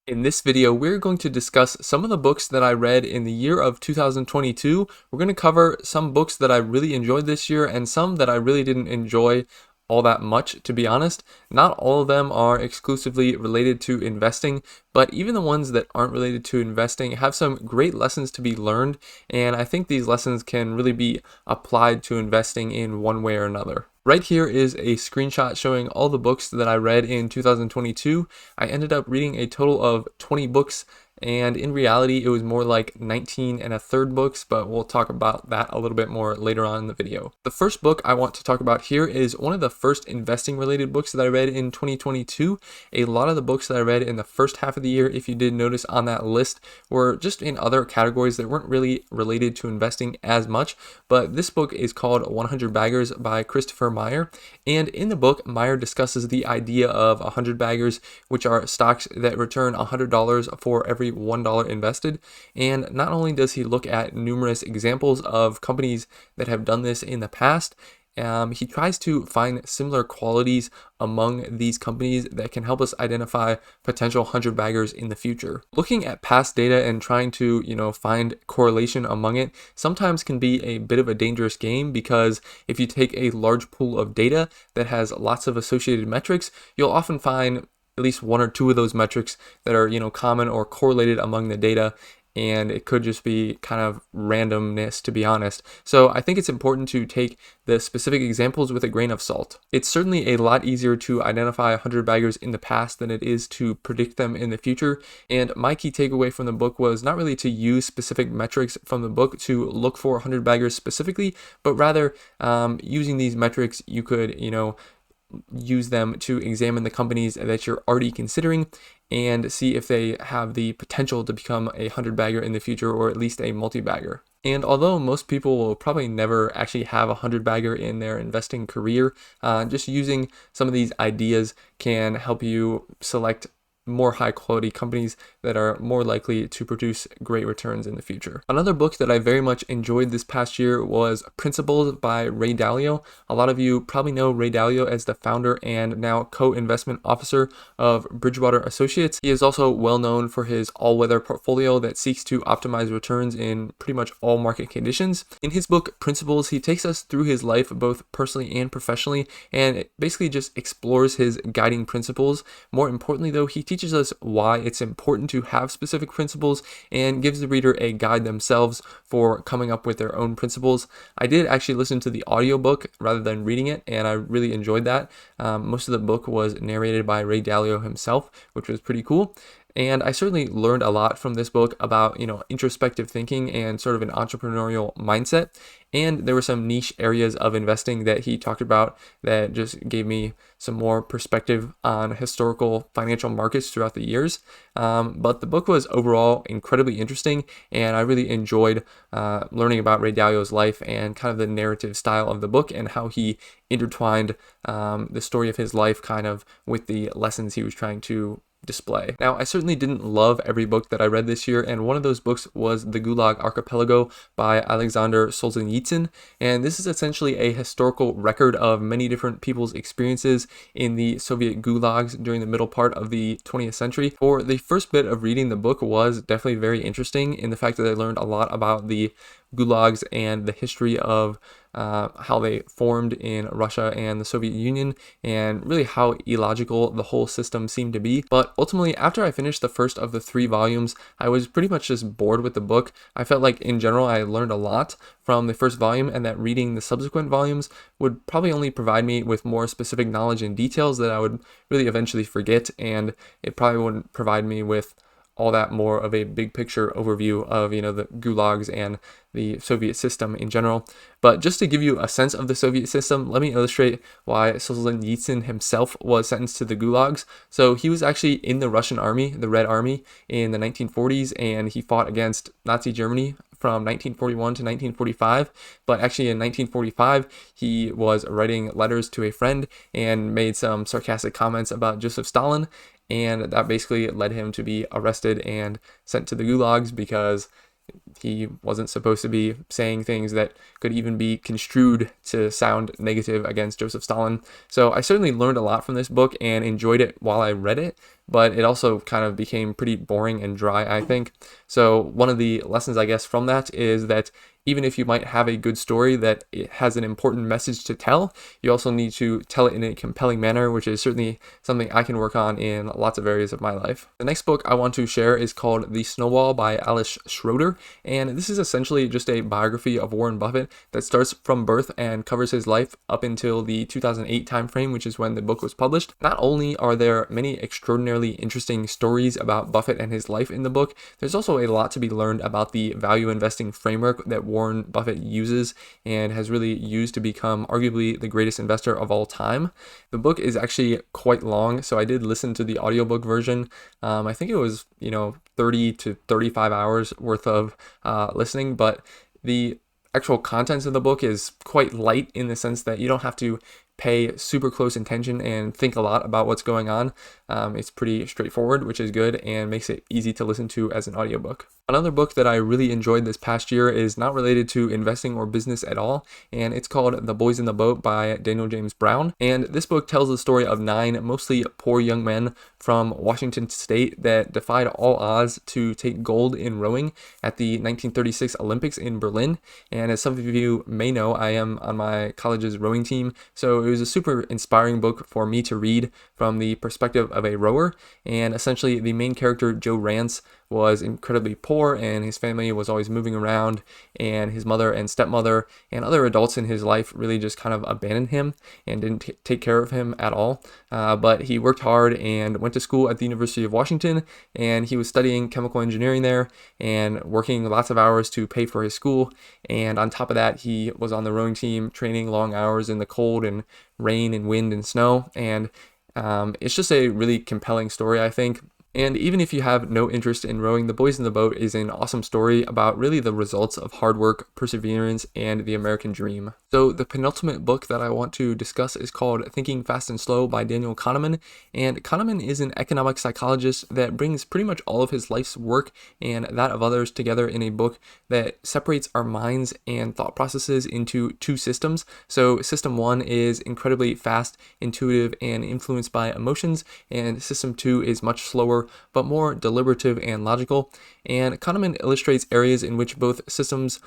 In this video, we're going to discuss some of the books that I read in the year of 2022. We're going to cover some books that I really enjoyed this year and some that I really didn't enjoy all that much, to be honest. Not all of them are exclusively related to investing, but even the ones that aren't related to investing have some great lessons to be learned, and I think these lessons can really be applied to investing in one way or another. Right here is a screenshot showing all the books that I read in 2022. I ended up reading a total of 20 books, and in reality it was more like 19 and a third books, but we'll talk about that a little bit more later on in the video. The first book I want to talk about here is one of the first investing related books that I read in 2022. A lot of the books that I read in the first half of the year, if you did notice on that list, were just in other categories that weren't really related to investing as much, but this book is called 100 Baggers by Christopher Meyer, and in the book, Meyer discusses the idea of 100 baggers, which are stocks that return $100 for every $1 invested. And not only does he look at numerous examples of companies that have done this in the past, he tries to find similar qualities among these companies that can help us identify potential 100 baggers in the future. Looking at past data and trying to, find correlation among it sometimes can be a bit of a dangerous game, because if you take a large pool of data that has lots of associated metrics, you'll often find at least one or two of those metrics that are, common or correlated among the data, and it could just be kind of randomness, to be honest. So I think it's important to take the specific examples with a grain of salt. It's certainly a lot easier to identify 100 baggers in the past than it is to predict them in the future. And my key takeaway from the book was not really to use specific metrics from the book to look for 100 baggers specifically, but rather using these metrics, you could, use them to examine the companies that you're already considering and see if they have the potential to become a 100 bagger in the future, or at least a multi-bagger. And although most people will probably never actually have a 100 bagger in their investing career, just using some of these ideas can help you select more high quality companies that are more likely to produce great returns in the future. Another book that I very much enjoyed this past year was Principles by Ray Dalio. A lot of you probably know Ray Dalio as the founder and now co-investment officer of Bridgewater Associates. He is also well known for his all-weather portfolio that seeks to optimize returns in pretty much all market conditions. In his book Principles, he takes us through his life both personally and professionally, and it basically just explores his guiding principles. More importantly though, he teaches us why it's important to have specific principles and gives the reader a guide themselves for coming up with their own principles. I did actually listen to the audiobook rather than reading it, and I really enjoyed that. Most of the book was narrated by Ray Dalio himself, which was pretty cool. And I certainly learned a lot from this book about, introspective thinking and sort of an entrepreneurial mindset. And there were some niche areas of investing that he talked about that just gave me some more perspective on historical financial markets throughout the years. But the book was overall incredibly interesting, and I really enjoyed learning about Ray Dalio's life and kind of the narrative style of the book and how he intertwined the story of his life kind of with the lessons he was trying to display. Now, I certainly didn't love every book that I read this year, and one of those books was The Gulag Archipelago by Alexander Solzhenitsyn, and this is essentially a historical record of many different people's experiences in the Soviet gulags during the middle part of the 20th century. For the first bit of reading, the book was definitely very interesting in the fact that I learned a lot about the gulags and the history of how they formed in Russia and the Soviet Union, and really how illogical the whole system seemed to be. But ultimately, after I finished the first of the 3 volumes, I was pretty much just bored with the book. I felt like in general I learned a lot from the first volume, and that reading the subsequent volumes would probably only provide me with more specific knowledge and details that I would really eventually forget, and it probably wouldn't provide me with all that more of a big picture overview of, the gulags and the Soviet system in general. But just to give you a sense of the Soviet system, let me illustrate why Solzhenitsyn himself was sentenced to the gulags. So he was actually in the Russian army, the Red Army, in the 1940s, and he fought against Nazi Germany from 1941 to 1945. But actually in 1945, he was writing letters to a friend and made some sarcastic comments about Joseph Stalin, and that basically led him to be arrested and sent to the gulags because he wasn't supposed to be saying things that could even be construed to sound negative against Joseph Stalin. So I certainly learned a lot from this book and enjoyed it while I read it, but it also kind of became pretty boring and dry, I think. So one of the lessons, I guess, from that is that even if you might have a good story that it has an important message to tell, you also need to tell it in a compelling manner, which is certainly something I can work on in lots of areas of my life. The next book I want to share is called The Snowball by Alice Schroeder, and this is essentially just a biography of Warren Buffett that starts from birth and covers his life up until the 2008 timeframe, which is when the book was published. Not only are there many extraordinarily interesting stories about Buffett and his life in the book, there's also a lot to be learned about the value investing framework that Warren Buffett uses and has really used to become arguably the greatest investor of all time. The book is actually quite long, so I did listen to the audiobook version. I think it was, 30 to 35 hours worth of listening, but the actual contents of the book is quite light in the sense that you don't have to pay super close attention and think a lot about what's going on. It's pretty straightforward, which is good and makes it easy to listen to as an audiobook. Another book that I really enjoyed this past year is not related to investing or business at all, and it's called The Boys in the Boat by Daniel James Brown. And this book tells the story of 9 mostly poor young men from Washington State that defied all odds to take gold in rowing at the 1936 Olympics in Berlin. And as some of you may know, I am on my college's rowing team, so it was a super inspiring book for me to read from the perspective of a rower. And essentially the main character, Joe Rance, was incredibly poor and his family was always moving around, and his mother and stepmother and other adults in his life really just kind of abandoned him and didn't take care of him at all. But he worked hard and went to school at the University of Washington, and he was studying chemical engineering there and working lots of hours to pay for his school. And on top of that, he was on the rowing team training long hours in the cold and rain and wind and snow. And it's just a really compelling story, I think. And even if you have no interest in rowing, The Boys in the Boat is an awesome story about really the results of hard work, perseverance, and the American dream. So the penultimate book that I want to discuss is called Thinking Fast and Slow by Daniel Kahneman. And Kahneman is an economic psychologist that brings pretty much all of his life's work and that of others together in a book that separates our minds and thought processes into 2 systems. So system 1 is incredibly fast, intuitive, and influenced by emotions, and system 2 is much slower but more deliberative and logical. And Kahneman illustrates areas in which both systems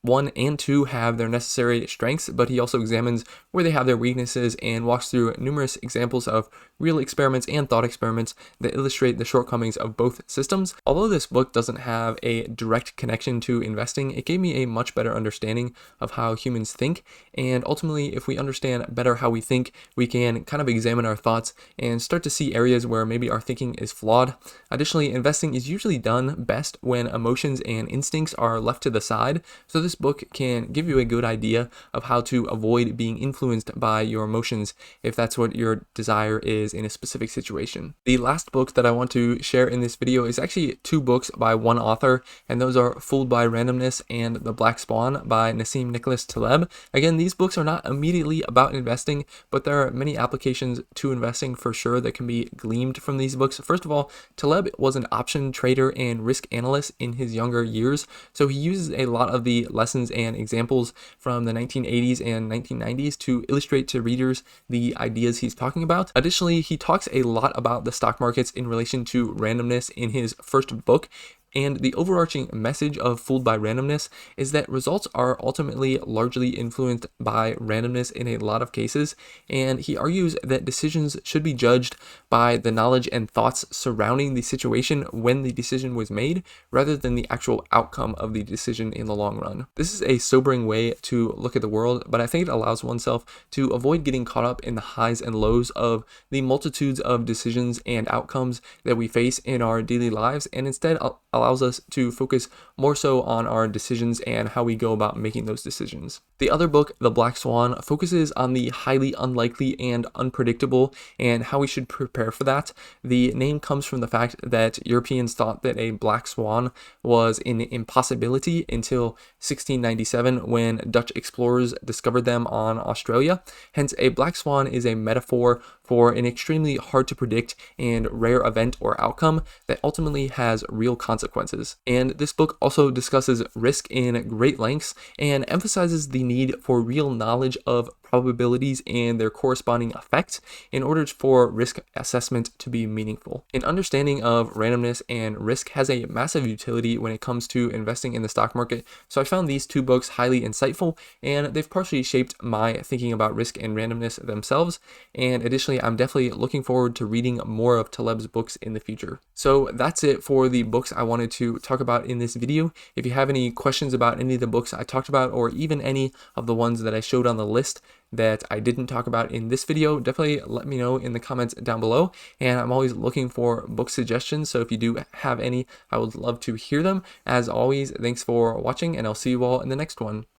1 and 2 have their necessary strengths, but he also examines where they have their weaknesses and walks through numerous examples of real experiments and thought experiments that illustrate the shortcomings of both systems. Although this book doesn't have a direct connection to investing, it gave me a much better understanding of how humans think, and ultimately, if we understand better how we think, we can kind of examine our thoughts and start to see areas where maybe our thinking is flawed. Additionally, investing is usually done best when emotions and instincts are left to the side, so this book can give you a good idea of how to avoid being influenced by your emotions if that's what your desire is in a specific situation. The last book that I want to share in this video is actually 2 books by one author, and those are Fooled by Randomness and The Black Swan by Nassim Taleb. Again, these books are not immediately about investing, but there are many applications to investing for sure that can be gleaned from these books. First of all, Taleb was an option trader and risk analyst in his younger years, so he uses a lot of the lessons and examples from the 1980s and 1990s to illustrate to readers the ideas he's talking about. Additionally, he talks a lot about the stock markets in relation to randomness in his first book. And the overarching message of Fooled by Randomness is that results are ultimately largely influenced by randomness in a lot of cases, and he argues that decisions should be judged by the knowledge and thoughts surrounding the situation when the decision was made, rather than the actual outcome of the decision in the long run. This is a sobering way to look at the world, but I think it allows oneself to avoid getting caught up in the highs and lows of the multitudes of decisions and outcomes that we face in our daily lives, and instead allows us to focus more so on our decisions and how we go about making those decisions. The other book, The Black Swan, focuses on the highly unlikely and unpredictable and how we should prepare for that. The name comes from the fact that Europeans thought that a black swan was an impossibility until 1697 when Dutch explorers discovered them on Australia. Hence, a black swan is a metaphor for an extremely hard to predict and rare event or outcome that ultimately has real consequences consequences. And this book also discusses risk in great lengths and emphasizes the need for real knowledge of probabilities and their corresponding effects in order for risk assessment to be meaningful. An understanding of randomness and risk has a massive utility when it comes to investing in the stock market, so I found these two books highly insightful, and they've partially shaped my thinking about risk and randomness themselves. And additionally, I'm definitely looking forward to reading more of Taleb's books in the future. So that's it for the books I wanted to talk about in this video. If you have any questions about any of the books I talked about, or even any of the ones that I showed on the list that I didn't talk about in this video, definitely let me know in the comments down below. And I'm always looking for book suggestions, so if you do have any, I would love to hear them. As always, thanks for watching, and I'll see you all in the next one.